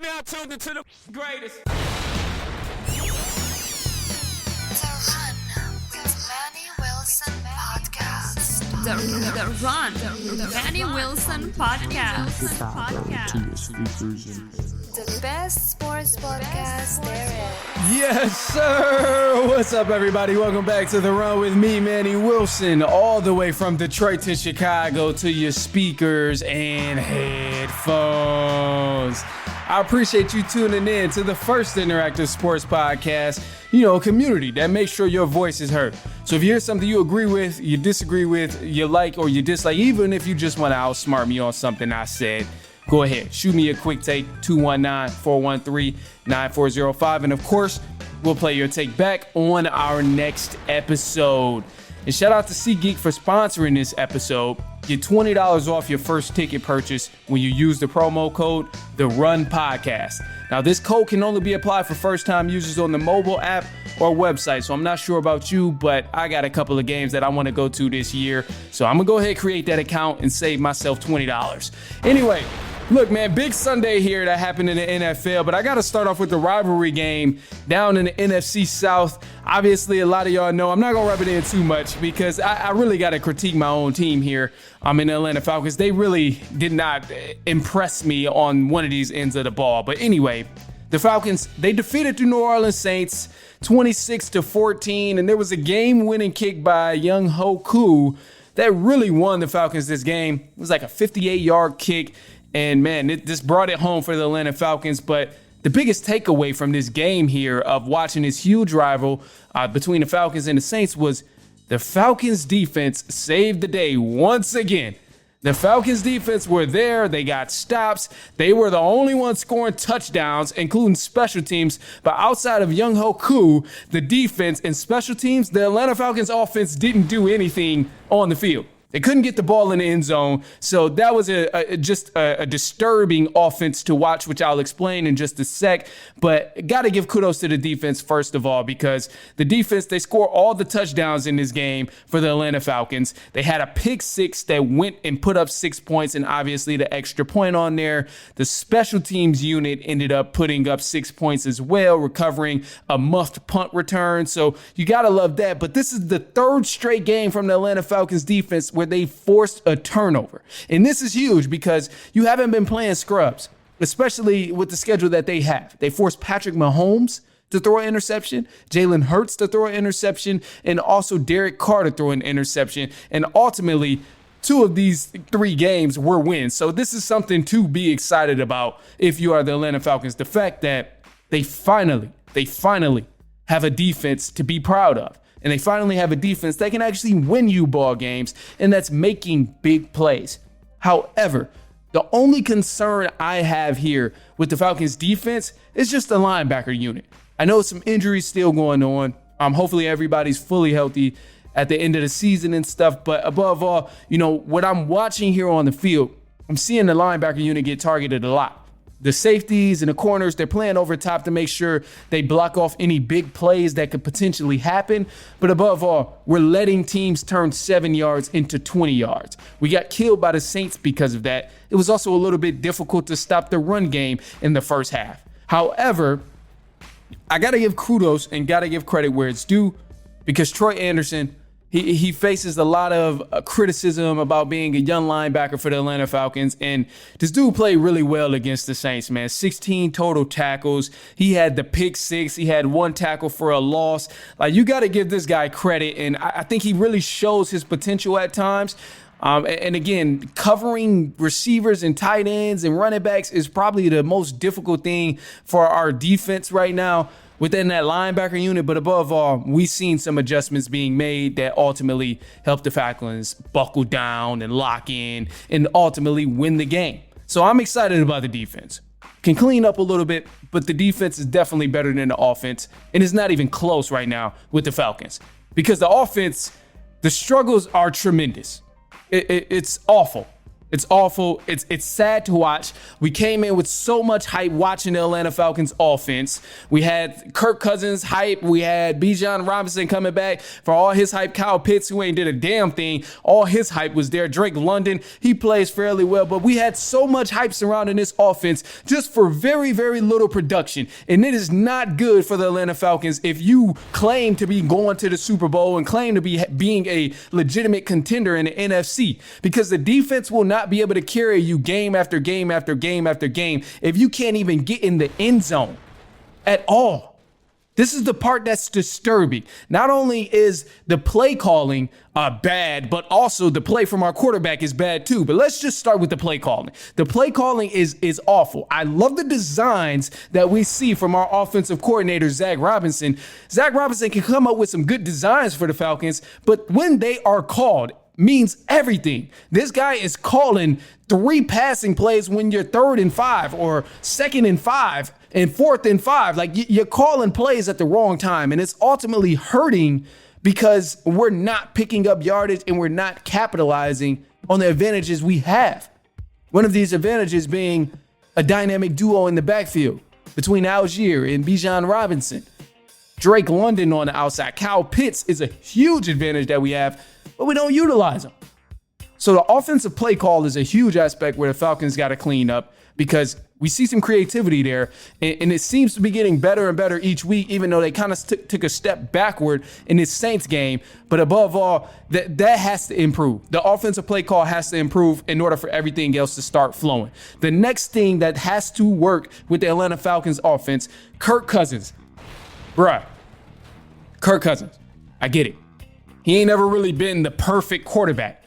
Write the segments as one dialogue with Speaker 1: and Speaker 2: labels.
Speaker 1: Now tuned into the greatest.
Speaker 2: The Run with Manny Wilson podcast.
Speaker 3: The Run with Manny Wilson podcast.
Speaker 2: The best sports podcast there is.
Speaker 4: Yes, sir. What's up, everybody? Welcome back to The Run with me, Manny Wilson, all the way from Detroit to Chicago to your speakers and headphones. I appreciate you tuning in to the first interactive sports podcast, community that makes sure your voice is heard. So if you hear something you agree with, you disagree with, you like or you dislike, even if you just want to outsmart me on something I said, go ahead, shoot me a quick take, 219-413-9405. And of course, we'll play your take back on our next episode. And shout out to SeatGeek for sponsoring this episode. Get $20 off your first ticket purchase when you use the promo code The Run Podcast. Now, this code can only be applied for first-time users on the mobile app or website. So I'm not sure about you, but I got a couple of games that I want to go to this year. So I'm going to go ahead and create that account and save myself $20. Anyway, look, man, big Sunday here that happened in the NFL, but I got to start off with the rivalry game down in the NFC South. Obviously, a lot of y'all know I'm not going to rub it in too much because I really got to critique my own team here. I'm in the Atlanta Falcons. They really did not impress me on one of these ends of the ball. But anyway, the Falcons, they defeated the New Orleans Saints 26-14, and there was a game-winning kick by Young Hoku that really won the Falcons this game. It was like a 58-yard kick. And man, this brought it home for the Atlanta Falcons. But the biggest takeaway from this game here of watching this huge rival between the Falcons and the Saints was the Falcons defense saved the day once again. The Falcons defense were there. They got stops. They were the only ones scoring touchdowns, including special teams. But outside of Young Hoku, the defense and special teams, the Atlanta Falcons offense didn't do anything on the field. They couldn't get the ball in the end zone. So that was just a disturbing offense to watch, which I'll explain in just a sec. But got to give kudos to the defense, first of all, because the defense, they scored all the touchdowns in this game for the Atlanta Falcons. They had a pick six that went and put up 6 points, and obviously the extra point on there. The special teams unit ended up putting up 6 points as well, recovering a muffed punt return. So you got to love that. But this is the third straight game from the Atlanta Falcons defense where they forced a turnover. And this is huge because you haven't been playing scrubs, especially with the schedule that they have. They forced Patrick Mahomes to throw an interception, Jalen Hurts to throw an interception, and also Derek Carr to throw an interception. And ultimately, 2 of these 3 games were wins. So this is something to be excited about if you are the Atlanta Falcons. The fact that they finally have a defense to be proud of. And they finally have a defense that can actually win you ball games, and that's making big plays. However, the only concern I have here with the Falcons defense is just the linebacker unit. I know some injuries still going on. Hopefully everybody's fully healthy at the end of the season and stuff. But above all, what I'm watching here on the field, I'm seeing the linebacker unit get targeted a lot. The safeties and the corners, they're playing over top to make sure they block off any big plays that could potentially happen. But above all, we're letting teams turn 7 yards into 20 yards. We got killed by the Saints because of that. It was also a little bit difficult to stop the run game in the first half. However, I got to give kudos and got to give credit where it's due because Troy Anderson, He faces a lot of criticism about being a young linebacker for the Atlanta Falcons. And this dude played really well against the Saints, man. 16 total tackles. He had the pick six. He had 1 tackle for a loss. Like, you got to give this guy credit. And I think he really shows his potential at times. And again, covering receivers and tight ends and running backs is probably the most difficult thing for our defense right now within that linebacker unit. But above all, we've seen some adjustments being made that ultimately help the Falcons buckle down and lock in and ultimately win the game. So I'm excited about the defense. Can clean up a little bit, but the defense is definitely better than the offense. And it's not even close right now with the Falcons because the offense, the struggles are tremendous. It's awful. It's awful. It's sad to watch. We came in with so much hype watching the Atlanta Falcons offense. We had Kirk Cousins hype. We had Bijan Robinson coming back for all his hype. Kyle Pitts, who ain't did a damn thing. All his hype was there. Drake London, he plays fairly well. But we had so much hype surrounding this offense just for very, very little production. And it is not good for the Atlanta Falcons if you claim to be going to the Super Bowl and claim to be being a legitimate contender in the NFC, because the defense will not be able to carry you game after game after game after game if you can't even get in the end zone at all. This is the part that's disturbing. Not only is the play calling bad, but also the play from our quarterback is bad too. But let's just start with the play calling. The play calling is awful. I love the designs that we see from our offensive coordinator, Zach Robinson. Zach Robinson can come up with some good designs for the Falcons, but when they are called, means everything. This guy is calling 3 passing plays when you're 3rd and 5 or 2nd and 5 and 4th and 5. Like, you're calling plays at the wrong time, and it's ultimately hurting because we're not picking up yardage and we're not capitalizing on the advantages we have. One of these advantages being a dynamic duo in the backfield between Algier and Bijan Robinson. Drake London on the outside. Kyle Pitts is a huge advantage that we have, but we don't utilize them. So the offensive play call is a huge aspect where the Falcons got to clean up, because we see some creativity there, and it seems to be getting better and better each week, even though they kind of took a step backward in this Saints game. But above all, that has to improve. The offensive play call has to improve in order for everything else to start flowing. The next thing that has to work with the Atlanta Falcons offense, Kirk Cousins. Bruh, Kirk Cousins, I get it. He ain't never really been the perfect quarterback.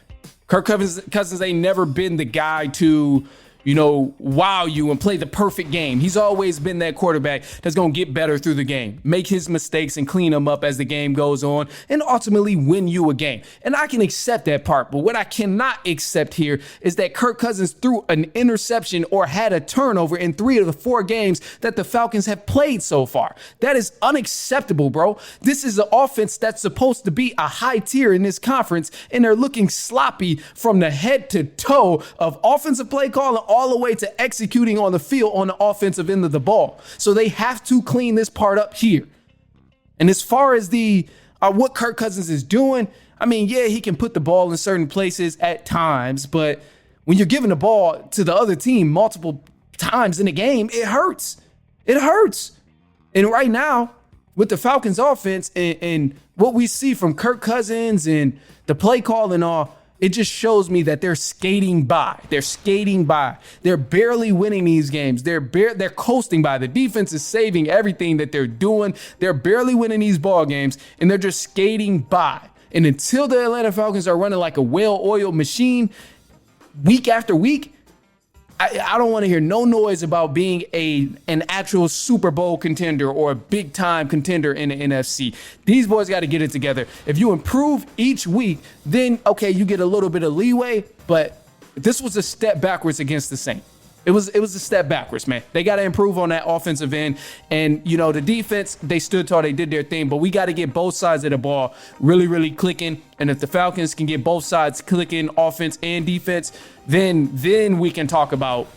Speaker 4: Kirk Cousins ain't never been the guy to, wow you and play the perfect game. He's always been that quarterback that's going to get better through the game, make his mistakes and clean them up as the game goes on, and ultimately win you a game. And I can accept that part. But what I cannot accept here is that Kirk Cousins threw an interception or had a turnover in 3 of the 4 games that the Falcons have played so far. That is unacceptable, bro. This is an offense that's supposed to be a high tier in this conference, and they're looking sloppy from the head to toe of offensive play calling all the way to executing on the field on the offensive end of the ball. So they have to clean this part up here. And as far as the what Kirk Cousins is doing, I mean, yeah, he can put the ball in certain places at times, but when you're giving the ball to the other team multiple times in a game, it hurts. It hurts. And right now, with the Falcons offense and what we see from Kirk Cousins and the play call and all, it just shows me that they're skating by. They're skating by. They're barely winning these games. They're coasting by. The defense is saving everything that they're doing. They're barely winning these ball games, and they're just skating by. And until the Atlanta Falcons are running like a well-oiled machine week after week, I don't want to hear no noise about being an actual Super Bowl contender or a big-time contender in the NFC. These boys got to get it together. If you improve each week, then, okay, you get a little bit of leeway, but this was a step backwards against the Saints. It was a step backwards, man. They got to improve on that offensive end. And, the defense, they stood tall, they did their thing, but we got to get both sides of the ball really, really clicking. And if the Falcons can get both sides clicking, offense and defense, then we can talk about,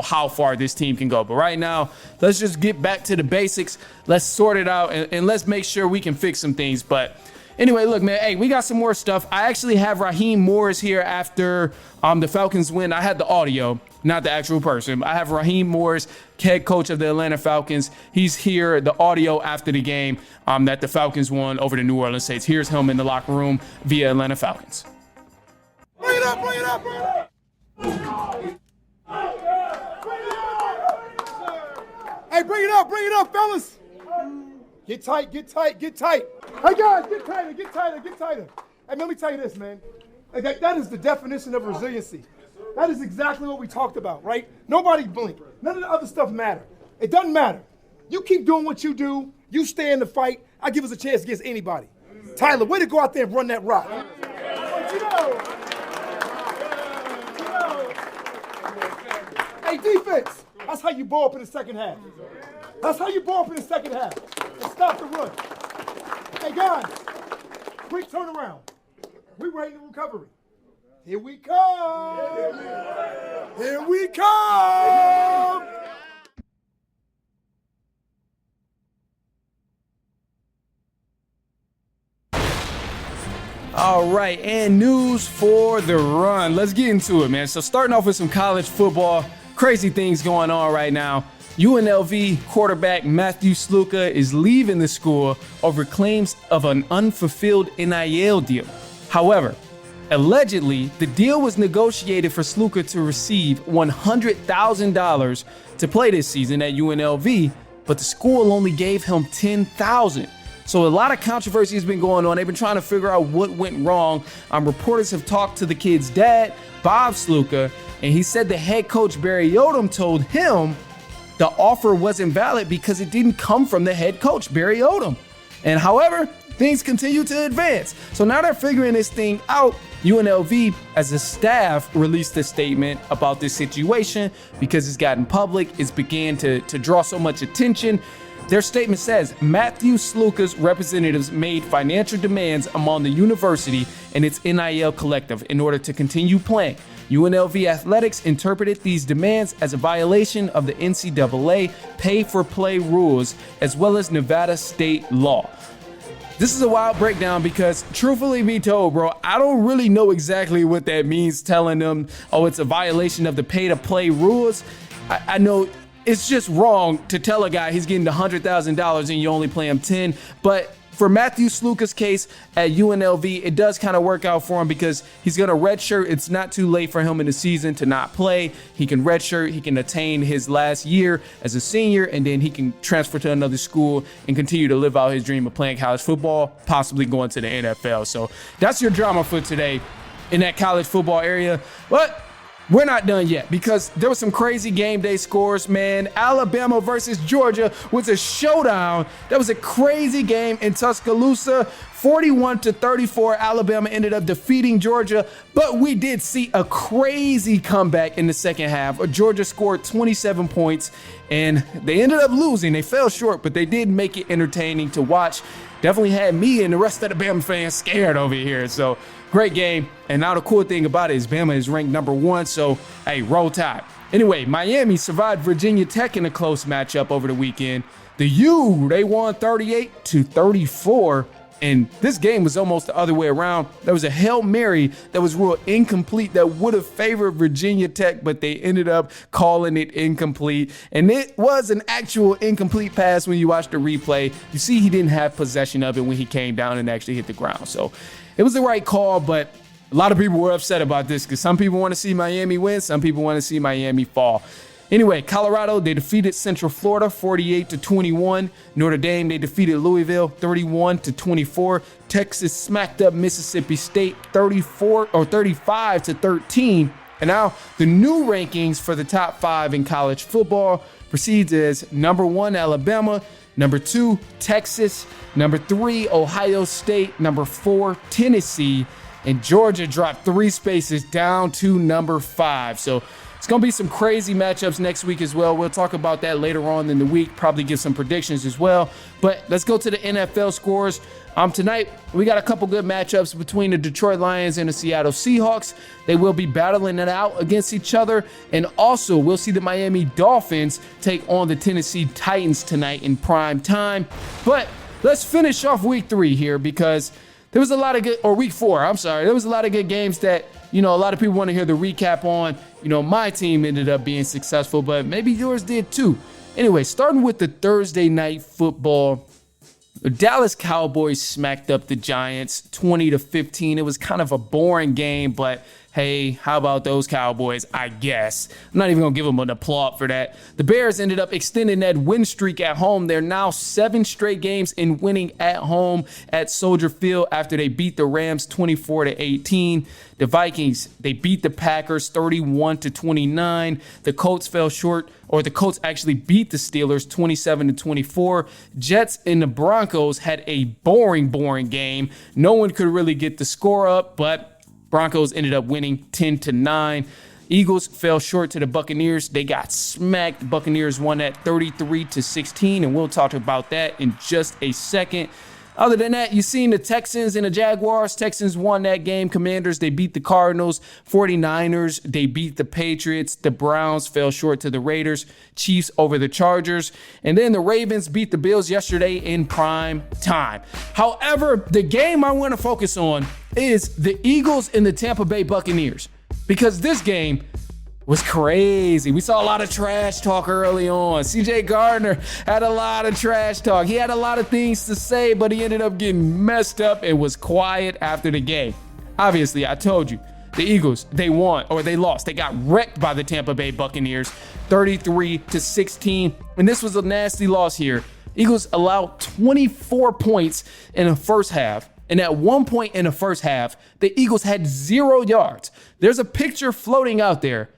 Speaker 4: how far this team can go. But right now, let's just get back to the basics. Let's sort it out and let's make sure we can fix some things. But anyway, look, man, hey, we got some more stuff. I actually have Raheem Morris here after the Falcons win. I had the audio, not the actual person. I have Raheem Morris, head coach of the Atlanta Falcons. He's here, the audio after the game that the Falcons won over the New Orleans Saints. Here's him in the locker room via Atlanta Falcons.
Speaker 5: Bring it up, bring it up, bring it up. Hey, bring it up, fellas. Get tight, get tight, get tight. Hey, guys, get tighter, get tighter, get tighter. Hey, let me tell you this, man. That is the definition of resiliency. That is exactly what we talked about, right? Nobody blink. None of the other stuff matter. It doesn't matter. You keep doing what you do. You stay in the fight. I give us a chance against anybody. Tyler, way to go out there and run that rock. Hey, defense. That's how you ball up in the second half. That's how you ball up in the second half. And stop the run. Hey, guys, quick turnaround. We're ready to recovery. Here we come. Here we come.
Speaker 4: All right, and news for the run. Let's get into it, man. So starting off with some college football, crazy things going on right now. UNLV quarterback Matthew Sluka is leaving the school over claims of an unfulfilled NIL deal. However, allegedly, the deal was negotiated for Sluka to receive $100,000 to play this season at UNLV, but the school only gave him $10,000. So a lot of controversy has been going on. They've been trying to figure out what went wrong. Reporters have talked to the kid's dad, Bob Sluka, and he said the head coach Barry Odom told him the offer wasn't valid because it didn't come from the head coach, Barry Odom. And however, things continue to advance. So now they're figuring this thing out. UNLV, as a staff, released a statement about this situation because it's gotten public. It's began to draw so much attention. Their statement says, Matthew Sluka's representatives made financial demands among the university and its NIL collective in order to continue playing. UNLV Athletics interpreted these demands as a violation of the NCAA pay-for-play rules, as well as Nevada state law. This is a wild breakdown because, truthfully be told, bro, I don't really know exactly what that means, telling them, oh, it's a violation of the pay-to-play rules. I know it's just wrong to tell a guy he's getting $100,000 and you only play him 10. But for Matthew Sluka's case at UNLV, it does kind of work out for him because he's going to redshirt. It's not too late for him in the season to not play. He can redshirt. He can attain his last year as a senior, and then he can transfer to another school and continue to live out his dream of playing college football, possibly going to the NFL. So that's your drama for today in that college football area. But we're not done yet because there was some crazy game day scores, man. Alabama versus Georgia was a showdown. That was a crazy game in Tuscaloosa. 41-34, Alabama ended up defeating Georgia, but we did see a crazy comeback in the second half. Georgia scored 27 points, and they ended up losing. They fell short, but they did make it entertaining to watch. Definitely had me and the rest of the Bama fans scared over here. So great game. And now the cool thing about it is Bama is ranked number 1. So, hey, roll tide. Anyway, Miami survived Virginia Tech in a close matchup over the weekend. The U, they won 38-34. And this game was almost the other way around. There was a Hail Mary that was ruled incomplete that would have favored Virginia Tech, but they ended up calling it incomplete. And it was an actual incomplete pass when you watch the replay. You see he didn't have possession of it when he came down and actually hit the ground. So it was the right call, but a lot of people were upset about this because some people want to see Miami win, some people want to see Miami fall. Anyway, Colorado, they defeated Central Florida 48-21. Notre Dame, they defeated Louisville 31-24. Texas smacked up Mississippi State 35-13. And now the new rankings for the top 5 in college football proceeds as number 1, Alabama, number 2, Texas, number 3, Ohio State, number 4, Tennessee, and Georgia dropped 3 spaces down to number 5. So it's going to be some crazy matchups next week as well. We'll talk about that later on in the week, probably give some predictions as well. But let's go to the NFL scores. Tonight, we got a couple good matchups between the Detroit Lions and the Seattle Seahawks. They will be battling it out against each other. And also, we'll see the Miami Dolphins take on the Tennessee Titans tonight in prime time. But let's finish off week 3 here because there was a lot of good, or week 4, I'm sorry. There was a lot of good games that, a lot of people want to hear the recap on. My team ended up being successful, but maybe yours did too. Anyway, starting with the Thursday night football, the Dallas Cowboys smacked up the Giants 20-15. It was kind of a boring game, but hey, how about those Cowboys? I guess. I'm not even going to give them an applaud for that. The Bears ended up extending that win streak at home. They're now 7 straight games in winning at home at Soldier Field after they beat the Rams 24-18. The Vikings, they beat the Packers 31-29. The Colts fell short, or the Colts actually beat the Steelers 27-24. Jets and the Broncos had a boring game. No one could really get the score up, but Broncos ended up winning 10-9. Eagles fell short to the Buccaneers. They got smacked. The Buccaneers won that 33-16, and we'll talk about that in just a second. Other than that, you seen the Texans and the Jaguars. Texans won that game. Commanders, they beat the Cardinals. 49ers, they beat the Patriots. The Browns fell short to the Raiders. Chiefs over the Chargers. And then the Ravens beat the Bills yesterday in prime time. However, the game I want to focus on is the Eagles and the Tampa Bay Buccaneers, because this game was crazy. We saw a lot of trash talk early on. CJ Gardner had a lot of trash talk. He had a lot of things to say, but he ended up getting messed up and was quiet after the game. Obviously, I told you, the Eagles, they won, or they lost. They got wrecked by the Tampa Bay Buccaneers, 33-16. And this was a nasty loss here. Eagles allowed 24 points in the first half. And at one point in the first half, the Eagles had 0 yards. There's a picture floating out there.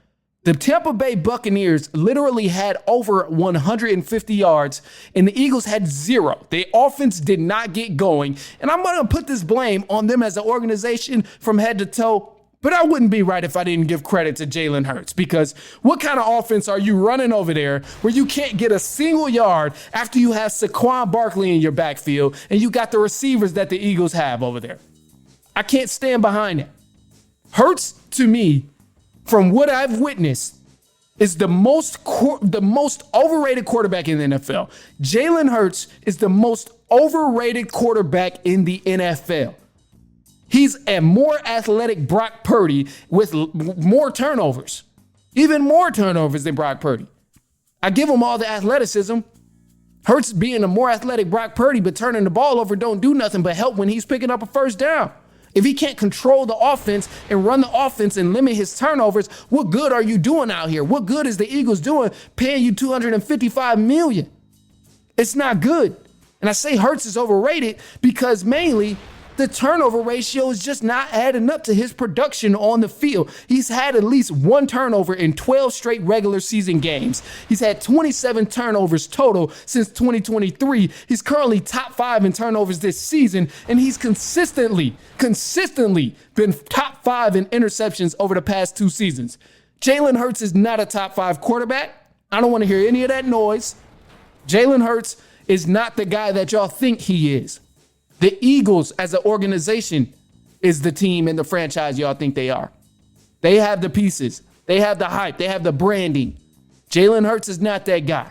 Speaker 4: The Tampa Bay Buccaneers literally had over 150 yards, and the Eagles had 0. The offense did not get going, and I'm going to put this blame on them as an organization from head to toe, but I wouldn't be right if I didn't give credit to Jalen Hurts, because what kind of offense are you running over there where you can't get a single yard after you have Saquon Barkley in your backfield and you got the receivers that the Eagles have over there? I can't stand behind that. Hurts, to me, from what I've witnessed, is the most overrated quarterback in the NFL. Jalen Hurts is the most overrated quarterback in the NFL. He's a more athletic Brock Purdy with more turnovers, even more turnovers than Brock Purdy. I give him all the athleticism. Hurts being a more athletic Brock Purdy, but turning the ball over don't do nothing but help when he's picking up a first down. If he can't control the offense and run the offense and limit his turnovers, what good are you doing out here? What good is the Eagles doing paying you $255 million? It's not good. And I say Hurts is overrated because mainly the turnover ratio is just not adding up to his production on the field. He's had at least 1 turnover in 12 straight regular season games. He's had 27 turnovers total since 2023. He's currently top 5 in turnovers this season, and he's consistently been top 5 in interceptions over the past 2 seasons. Jalen Hurts is not a top 5 quarterback. I don't want to hear any of that noise. Jalen Hurts is not the guy that y'all think he is. The Eagles as an organization is the team and the franchise y'all think they are. They have the pieces. They have the hype. They have the branding. Jalen Hurts is not that guy.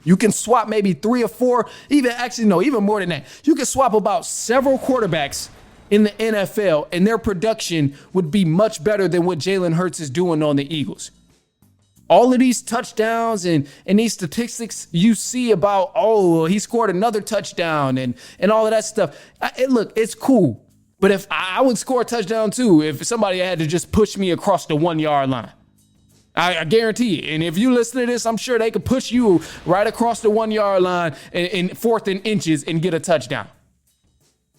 Speaker 4: You can swap maybe 3 or 4, even more than that. You can swap about several quarterbacks in the NFL and their production would be much better than what Jalen Hurts is doing on the Eagles. All of these touchdowns and these statistics you see about, he scored another touchdown and all of that stuff. Look, it's cool. But if I would score a touchdown too, if somebody had to just push me across the 1 yard line, I guarantee you. And if you listen to this, I'm sure they could push you right across the 1 yard line in 4th and inches and get a touchdown.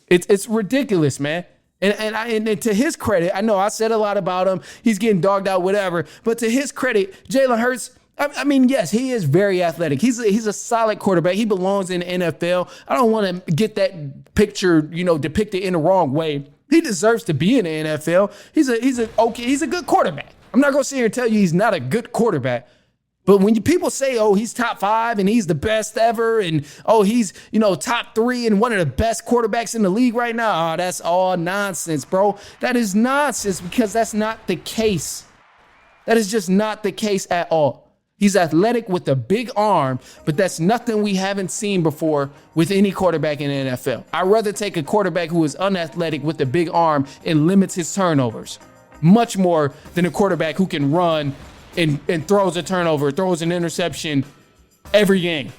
Speaker 4: It's ridiculous, man. And to his credit, I know I said a lot about him. He's getting dogged out, whatever. But to his credit, Jalen Hurts, I mean, yes, he is very athletic. He's a solid quarterback. He belongs in the NFL. I don't want to get that picture, depicted in the wrong way. He deserves to be in the NFL. He's a good quarterback. I'm not going to sit here and tell you he's not a good quarterback. But when people say, he's top 5 and he's the best ever, and he's, top 3 and one of the best quarterbacks in the league right now, that's all nonsense, bro. That is nonsense because that's not the case. That is just not the case at all. He's athletic with a big arm, but that's nothing we haven't seen before with any quarterback in the NFL. I'd rather take a quarterback who is unathletic with a big arm and limits his turnovers much more than a quarterback who can run and throws a turnover, throws an interception every game.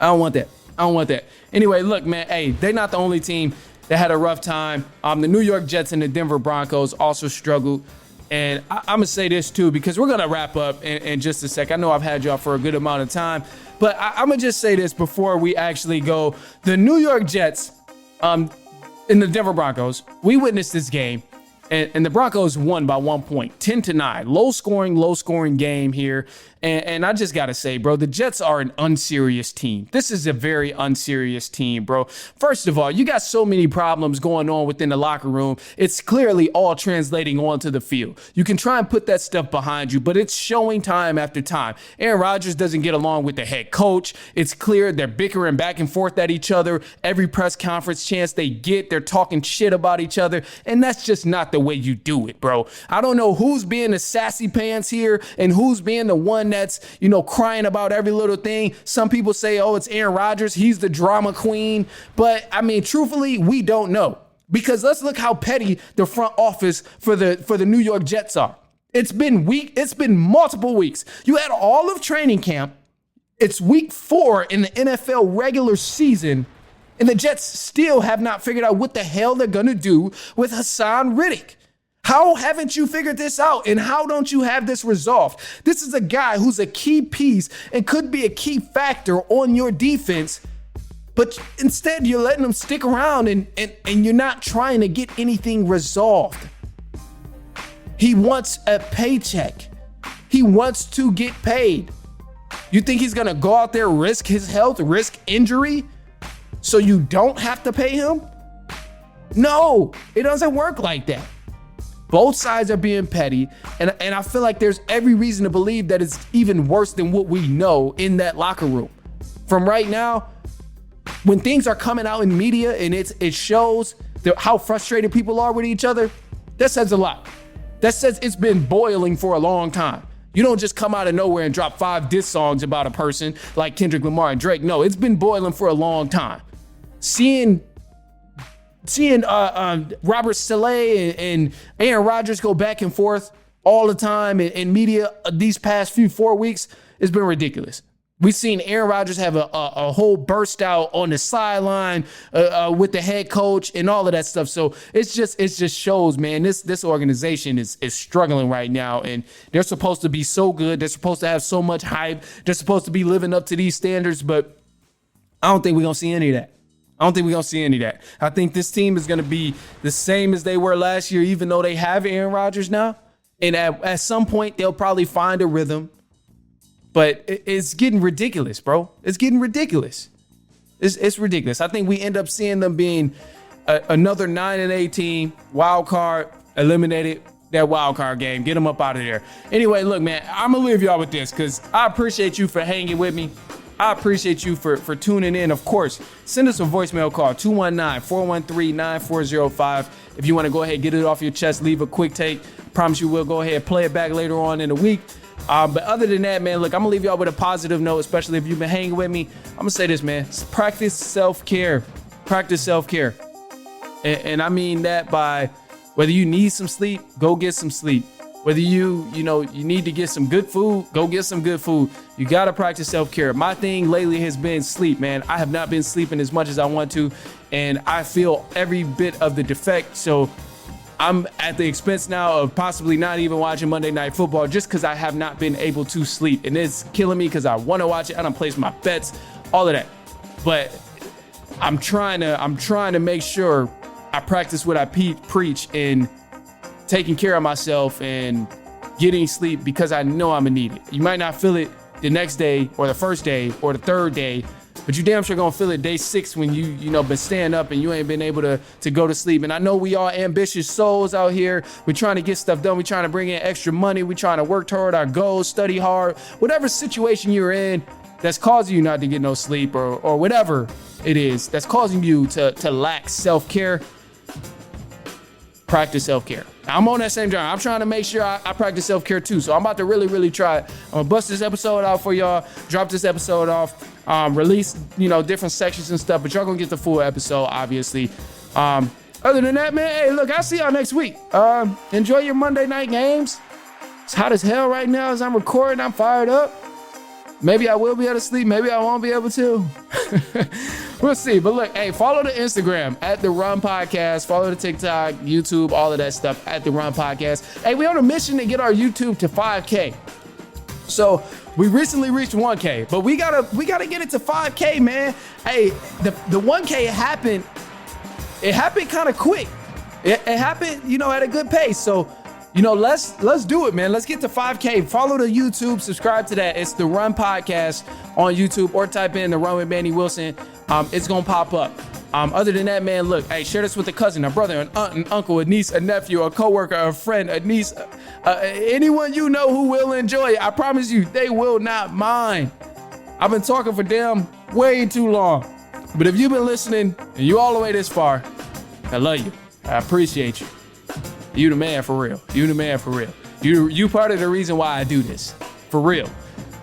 Speaker 4: I don't want that. Anyway, look, man, hey, they're not the only team that had a rough time. The New York Jets and the Denver Broncos also struggled. And I'm going to say this, too, because we're going to wrap up in just a sec. I know I've had y'all for a good amount of time. But I'm going to just say this before we actually go. The New York Jets and the Denver Broncos, we witnessed this game. And the Broncos won by 1 point, 10-9. Low scoring game here. And I just got to say, bro, the Jets are an unserious team. This is a very unserious team, bro. First of all, you got so many problems going on within the locker room. It's clearly all translating onto the field. You can try and put that stuff behind you, but it's showing time after time. Aaron Rodgers doesn't get along with the head coach. It's clear they're bickering back and forth at each other. Every press conference chance they get, they're talking shit about each other. And that's just not the way you do it, bro. I don't know who's being the sassy pants here and who's being the one that's, crying about every little thing. Some people say, oh, it's Aaron Rodgers. He's the drama queen. But I mean, truthfully, we don't know, because let's look how petty the front office for the New York Jets are. It's been multiple weeks. You had all of training camp. It's week 4 in the NFL regular season, and the Jets still have not figured out what the hell they're going to do with Hassan Riddick. How haven't you figured this out? And how don't you have this resolved? This is a guy who's a key piece and could be a key factor on your defense, but instead you're letting him stick around and you're not trying to get anything resolved. He wants a paycheck. He wants to get paid. You think he's going to go out there, risk his health, risk injury, so you don't have to pay him? No, it doesn't work like that. Both sides are being petty, and I feel like there's every reason to believe that it's even worse than what we know in that locker room. From right now, when things are coming out in media and it shows how frustrated people are with each other, that says a lot. That says it's been boiling for a long time. You don't just come out of nowhere and drop 5 diss songs about a person like Kendrick Lamar and Drake. No, it's been boiling for a long time. Seeing Robert Saleh and Aaron Rodgers go back and forth all the time in media these past 4 weeks has been ridiculous. We've seen Aaron Rodgers have a whole burst out on the sideline with the head coach and all of that stuff. So it just shows, man, this organization is struggling right now, and they're supposed to be so good. They're supposed to have so much hype. They're supposed to be living up to these standards, but I don't think we're going to see any of that. I think this team is going to be the same as they were last year, even though they have Aaron Rodgers now. And at some point, they'll probably find a rhythm. But it's getting ridiculous, bro. It's getting ridiculous. It's ridiculous. I think we end up seeing them being another 9-8 team, wild card, eliminated that wild card game. Get them up out of there. Anyway, look, man, I'm going to leave y'all with this because I appreciate you for hanging with me. I appreciate you for tuning in. Of course, send us a voicemail call, 219-413-9405. If you want to go ahead and get it off your chest, leave a quick take. Promise you we'll go ahead and play it back later on in the week. But other than that, man, look, I'm going to leave y'all with a positive note, especially if you've been hanging with me. I'm going to say this, man. Practice self-care. Practice self-care. And I mean that by whether you need some sleep, go get some sleep. Whether you need to get some good food, go get some good food. You got to practice self-care. My thing lately has been sleep, man. I have not been sleeping as much as I want to, and I feel every bit of the defect. So I'm at the expense now of possibly not even watching Monday Night Football just because I have not been able to sleep. And it's killing me because I want to watch it. I don't place my bets, all of that. But I'm trying to make sure I practice what I preach in taking care of myself and getting sleep because I know I'm gonna need it. You might not feel it the next day or the first day or the third day, but you damn sure gonna feel it day 6 when you been staying up and you ain't been able to go to sleep. And I know we all ambitious souls out here. We're trying to get stuff done. We're trying to bring in extra money. We're trying to work toward our goals, study hard, whatever situation you're in that's causing you not to get no sleep or whatever it is that's causing you to lack self-care. Practice self-care. I'm on that same journey. I'm trying to make sure I practice self-care too. So I'm about to really, really try it. I'm gonna bust this episode out for y'all, drop this episode off, release, different sections and stuff, but y'all gonna get the full episode, obviously. Other than that, man, hey, look, I'll see y'all next week. Enjoy your Monday night games. It's hot as hell right now as I'm recording. I'm fired up. Maybe I will be able to sleep. Maybe I won't be able to. We'll see. But look, hey, follow the Instagram at The Run Podcast. Follow the TikTok, YouTube, all of that stuff at The Run Podcast. Hey, we're on a mission to get our YouTube to 5K. So we recently reached 1K, but we gotta get it to 5K, man. Hey, the 1K happened. It happened kind of quick. it happened, you know, at a good pace. So, you know, let's do it, man. Let's get to 5K. Follow the YouTube, subscribe to that. It's the Run Podcast on YouTube, or type in the Run with Manny Wilson. It's gonna pop up. Other than that, man, look, hey, share this with a cousin, a brother, an aunt, an uncle, a niece, a nephew, a coworker, a friend, a niece, anyone you know who will enjoy it. I promise you, they will not mind. I've been talking for damn way too long. But if you've been listening and you all the way this far, I love you. I appreciate you. You the man for real. You the man for real. You part of the reason why I do this. For real.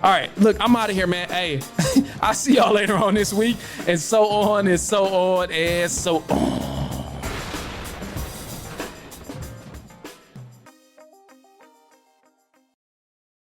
Speaker 4: All right, look, I'm out of here, man. Hey, I'll see y'all later on this week. And so on and so on and so on.